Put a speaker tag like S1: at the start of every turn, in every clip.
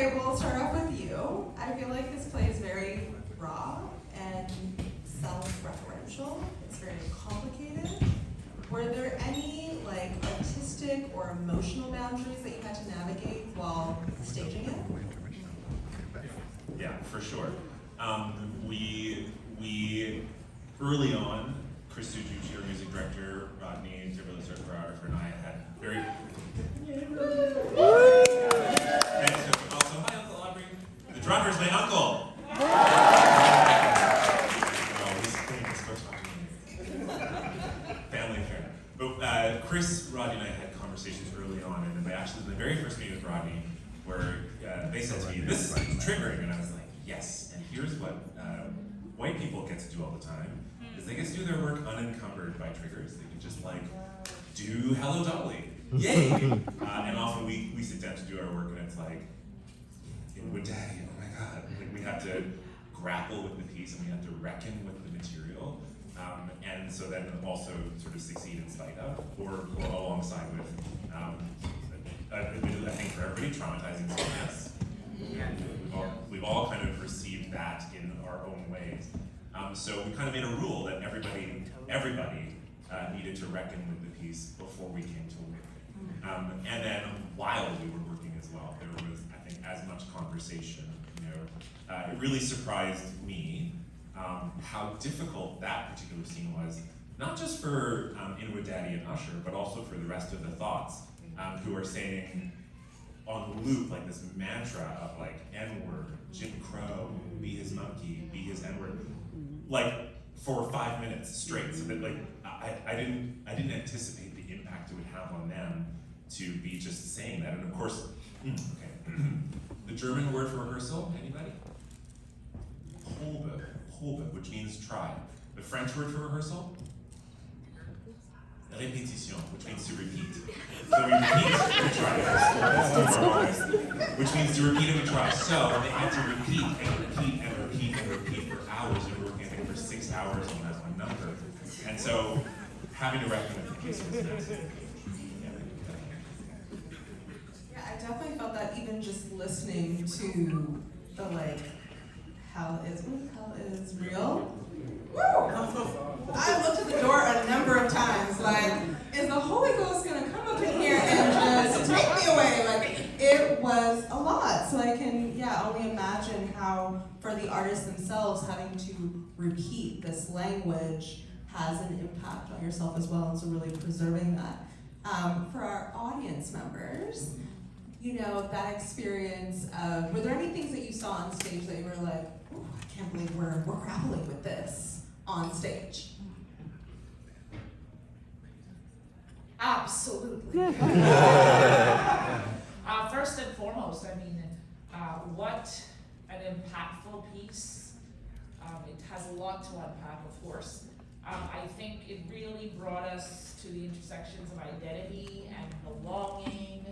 S1: right, we'll start off with you. I feel like this play is very raw and self-referential. It's very complicated. Were there any like artistic or emotional boundaries that you had to navigate while staging it?
S2: Yeah, for sure. We early on, Chris Sujuchi, our music director, Rodney Tiberlis, our choreographer, and I had very. And also, hi, Uncle Aubrey. The drummer's my uncle. Oh, he's playing his first family affair. But Chris, Rodney, and I had conversations early on, and the very first meeting with Rodney, where they said to me, "This is triggering," and I was like, "Yes." And here's what white people get to do all the time: is they get to do their work unencumbered by triggers. They can just like do Hello Dolly, yay! And often we sit down to do our work, and it's like, with Daddy, oh my God, like we have to grapple with the piece, and we have to reckon with the material, and so then also sort of succeed in spite of, or alongside with, I think for everybody, traumatizing success. We've all kind of received that in our own ways. So we kind of made a rule that everybody needed to reckon with the piece before we came to work. And then while we were working as well, there was, I think, as much conversation. It really surprised me how difficult that particular scene was, not just for Inwood Daddy and Usher, but also for the rest of the Thoughts, who are saying on loop like this mantra of like N-word, Jim Crow, be his monkey, be his N-word, like for 5 minutes straight. So that like I didn't anticipate the impact it would have on them to be just saying that. And of course, okay, the German word for rehearsal, anybody? Probe, which means try. The French word for rehearsal? Répétition, which means to repeat. So we repeat, we try. Which means to repeat and we try. So they had to repeat and repeat and repeat and repeat for hours. We were working, I think, for 6 hours on that one number. And so having to reckon with the piece was massive.
S1: Yeah, I definitely felt that even just listening to the like, hell is real. Woo! I looked at the door a number of times, like, is the Holy Ghost gonna come up in here and just take me away? Like, it was a lot. So I can, only imagine how, for the artists themselves, having to repeat this language has an impact on yourself as well, and so really preserving that. For our audience members, that experience of, were there any things that you saw on stage that you were like, oh, I can't believe we're grappling with this on stage?
S3: Absolutely. First and foremost, what an impactful piece. It has a lot to unpack, of course. I think it really brought us to the intersections of identity and belonging,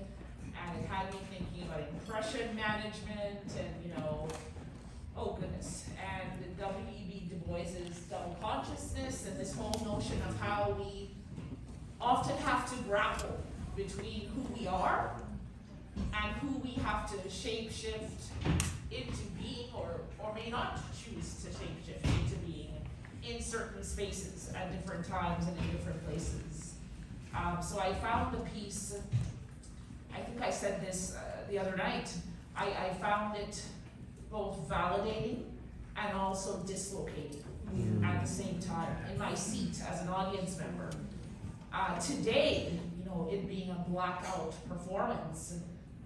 S3: and it had me thinking about impression management and, oh goodness, and W.E.B. Du Bois's double consciousness and this whole notion of how we often have to grapple between who we are and who we have to shape-shift into being, or may not choose to shape-shift into being in certain spaces at different times and in different places. So I found the piece, I think I said this the other night, I found it both validating and also dislocating at the same time in my seat as an audience member. Today, it being a blackout performance,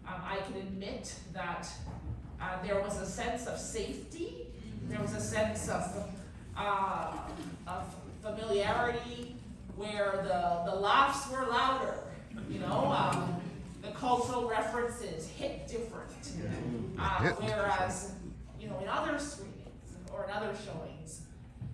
S3: I can admit that there was a sense of safety, there was a sense of familiarity where the laughs were louder, the cultural references hit different. Whereas, in other screenings or in other showings,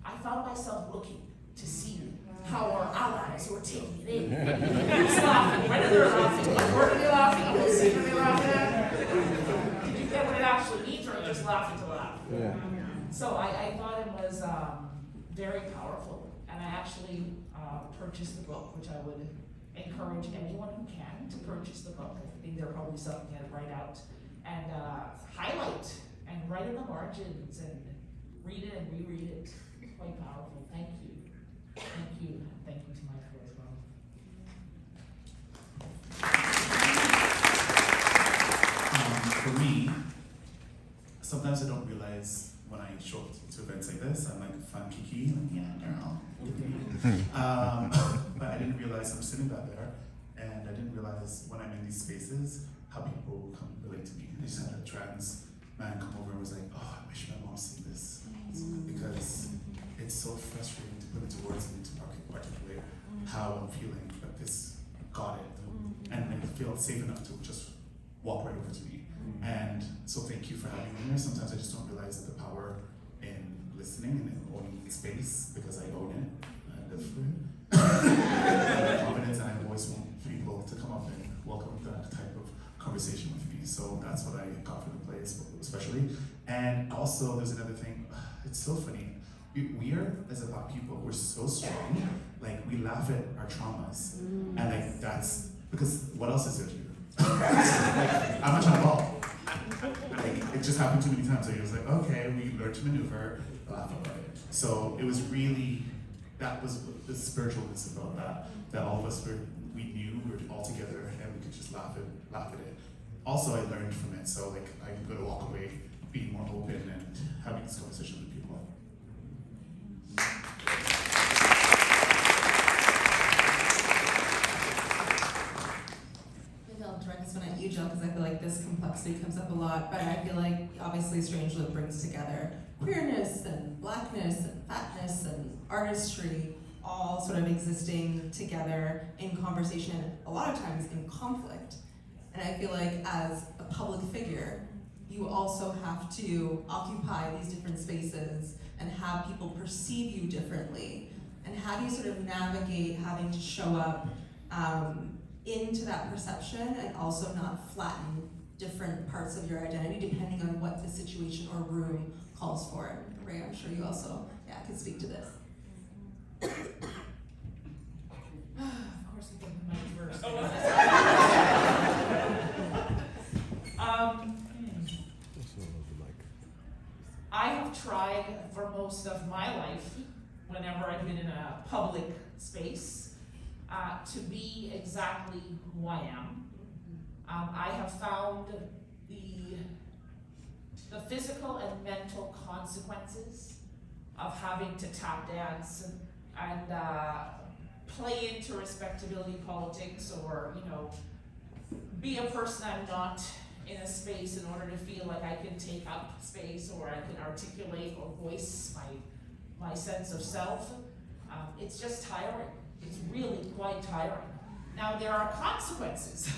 S3: I found myself looking to see how our allies were taking it in. Who's laughing? When are they laughing? What word are they laughing? What scene are they laughing at? Did you get what it actually means, or just laughing to laugh?
S4: Yeah.
S3: So I thought it was very powerful, and I actually purchased the book, which I would encourage anyone who can to purchase the book. I think they're probably selling it right out. And right in the margins and read it and reread it. Quite powerful. Thank you. Thank you. Thank you to Michael as well.
S4: For me, sometimes I don't realize when I show up to events like this, I'm like fun kiki, like yeah, girl. But I didn't realize I'm sitting back there, and I didn't realize when I'm in these spaces how people come relate to me. I just had a trans man come over and was like, "Oh, I wish my mom seen this," because it's so frustrating to put into words and to articulate how I'm feeling. But this got it, and I feel safe enough to just walk right over to me. And so thank you for having me here. Sometimes I just don't realize the power in listening and in owning space, because I own it. I live for it. I'm confident, and I always want people to come up and welcome that type of conversation with me. So that's what I got from the play, especially. And also, there's another thing. It's so funny. We are, as a Black people, we're so strong. Like, we laugh at our traumas, and like that's because what else is there to do? Like, I'm not trying to ball. Like, it just happened too many times. So it was like, okay, we learned to maneuver, laugh about it. So it was really, that was the spiritualness about that all of us we knew we were all together and we could just laugh at it. Also, I learned from it, so like I'm gonna walk away being more open and having this conversation with people.
S1: Maybe I'll direct this one at you, Jill, because I feel like this complexity comes up a lot, but I feel like obviously Strangelit brings together queerness and blackness and fatness and artistry, all sort of existing together in conversation, a lot of times in conflict. And I feel like as a public figure, you also have to occupy these different spaces and have people perceive you differently. And how do you sort of navigate having to show up into that perception and also not flatten different parts of your identity depending on what the situation or room calls for? And Ray, I'm sure you also can speak to this.
S3: Of course, I think my first. I have tried for most of my life, whenever I've been in a public space, to be exactly who I am. I have found the physical and mental consequences of having to tap dance and play into respectability politics, or be a person I'm not in a space in order to feel like I can take up space or I can articulate or voice my sense of self. It's just tiring. It's really quite tiring. Now, there are consequences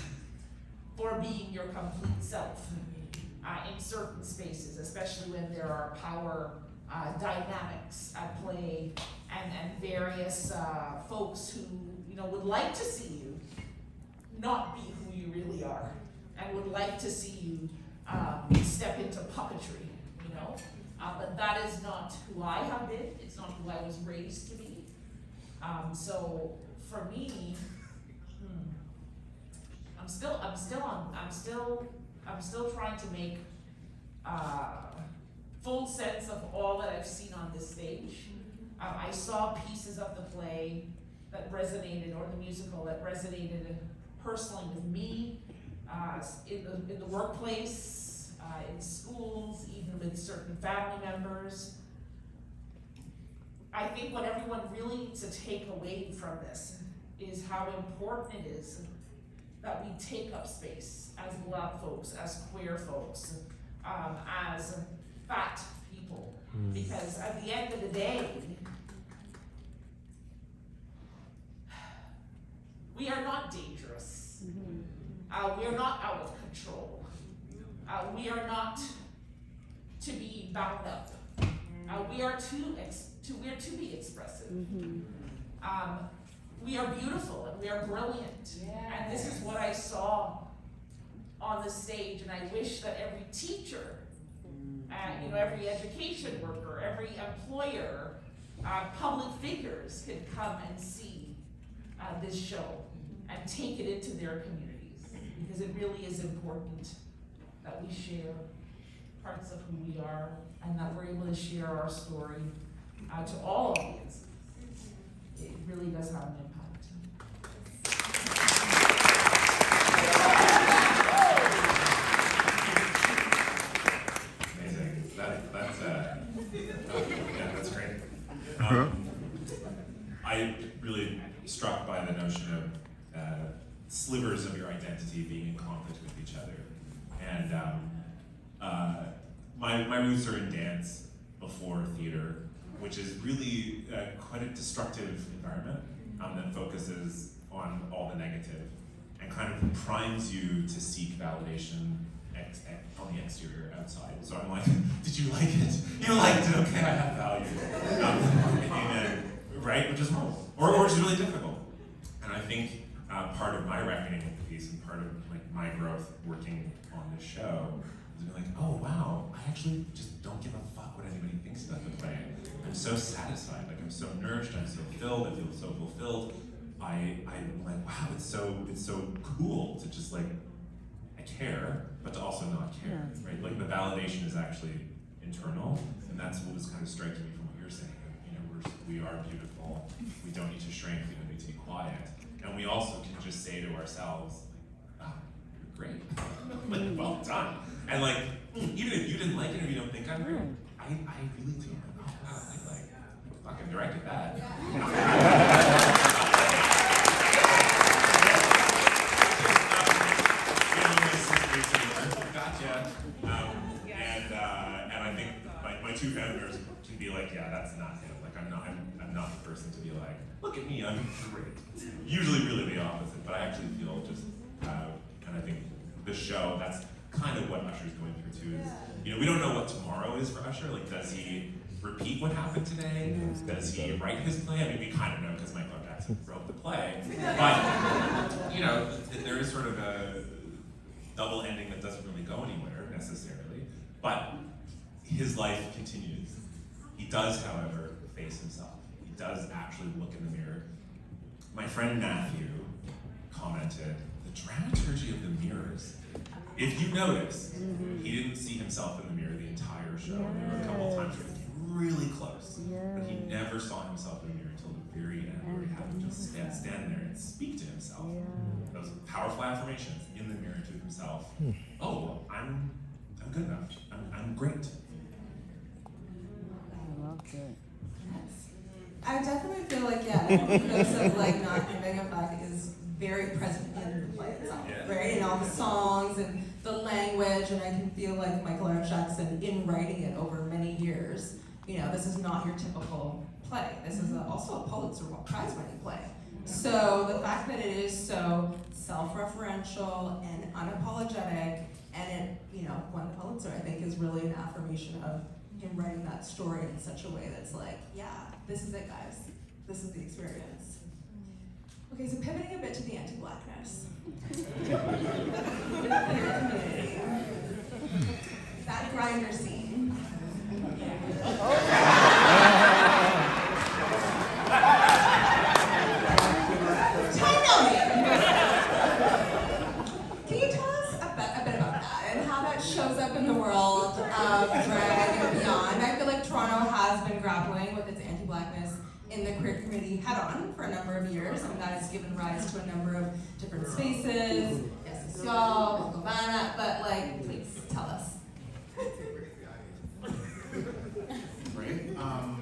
S3: for being your complete self in certain spaces, especially when there are power dynamics at play and various folks who would like to see you not be who you really are, and would like to see you step into puppetry, but that is not who I have been. It's not who I was raised to be. So for me, I'm still trying to make full sense of all that I've seen on this stage. I saw pieces of the play that resonated, or the musical that resonated personally with me, in the workplace, in schools, even with certain family members. I think what everyone really needs to take away from this is how important it is that we take up space as Black folks, as queer folks, as fat people. Because at the end of the day, we are not dangerous. We are not out of control. We are not to be bound up. We are to be expressive. We are beautiful and we are brilliant. And this is what I saw on the stage, and I wish that every teacher, every education worker, every employer, public figures could come and see this show and take it into their communities, because it really is important that we share parts of who we are, and that we're able to share our story to all audiences. It really does have an impact.
S2: Amazing. That's great. I really struck by the notion of slivers of your identity being in conflict with each other. And my roots are in dance before theater, which is really quite a destructive environment that focuses on all the negative and kind of primes you to seek validation on the exterior outside. So I'm like, did you like it? You liked it, okay, I have value. Amen. Right? Which is hard. Or which is really difficult. And I think part of my reckoning with the piece and part of like my growth working on this show is being like, oh wow, I actually just don't give a fuck what anybody thinks about the play. I'm so satisfied, like I'm so nourished, I'm so filled, I feel so fulfilled. I'm like, wow, it's so cool to just like, I care, but to also not care, right? Like the validation is actually internal, and that's what was kind of striking me from what you're saying. You know, we are beautiful, we don't need to shrink, we don't need to be quiet. And we also can just say to ourselves, oh, you're great, like, well done. And like, even if you didn't like it or you don't think I'm great, I really do. Oh wow, I fucking directed that. Gotcha. And I think my two founders can be like, yeah, that's not him. Like I'm not the person to be like, look at me, I'm great. Usually really the opposite, but I actually feel just, and I think the show, that's kind of what Usher's going through too, is, you know, we don't know what tomorrow is for Usher. Like, does he repeat what happened today? Does he write his play? I mean, we kind of know because Michael Jackson wrote the play, but, you know, there is sort of a double ending that doesn't really go anywhere necessarily, but his life continues. He does, however, face himself. He does actually look in the mirror. My friend Matthew commented, the dramaturgy of the mirrors. If you notice, he didn't see himself in the mirror the entire show. There were a couple of times where he came really close, but he never saw himself in the mirror until the very end, where he had to just stand there and speak to himself. Those powerful affirmations in the mirror to himself. Oh, I'm good enough. I'm great.
S5: I love it.
S1: I definitely feel like, the ethos of like not giving a fuck is very present in the play itself, right? And all the songs and the language, and I can feel like Michael R. Jackson, in writing it over many years, you know, this is not your typical play. This is also a Pulitzer Prize-winning play. So the fact that it is so self-referential and unapologetic, and it, you know, won the Pulitzer, I think is really an affirmation of him writing that story in such a way that's like, yeah, this is it, guys. This is the experience. Okay, so pivoting a bit to the anti-blackness. That grinder scene. Totally. Can you tell us a bit about that and how that shows up in the world of drag and beyond? I feel like Toronto has been grappling with its anti-blackness in the queer community head-on for a number of years, and that has given rise to a number of different spaces, yes, y'all, but like, please tell us.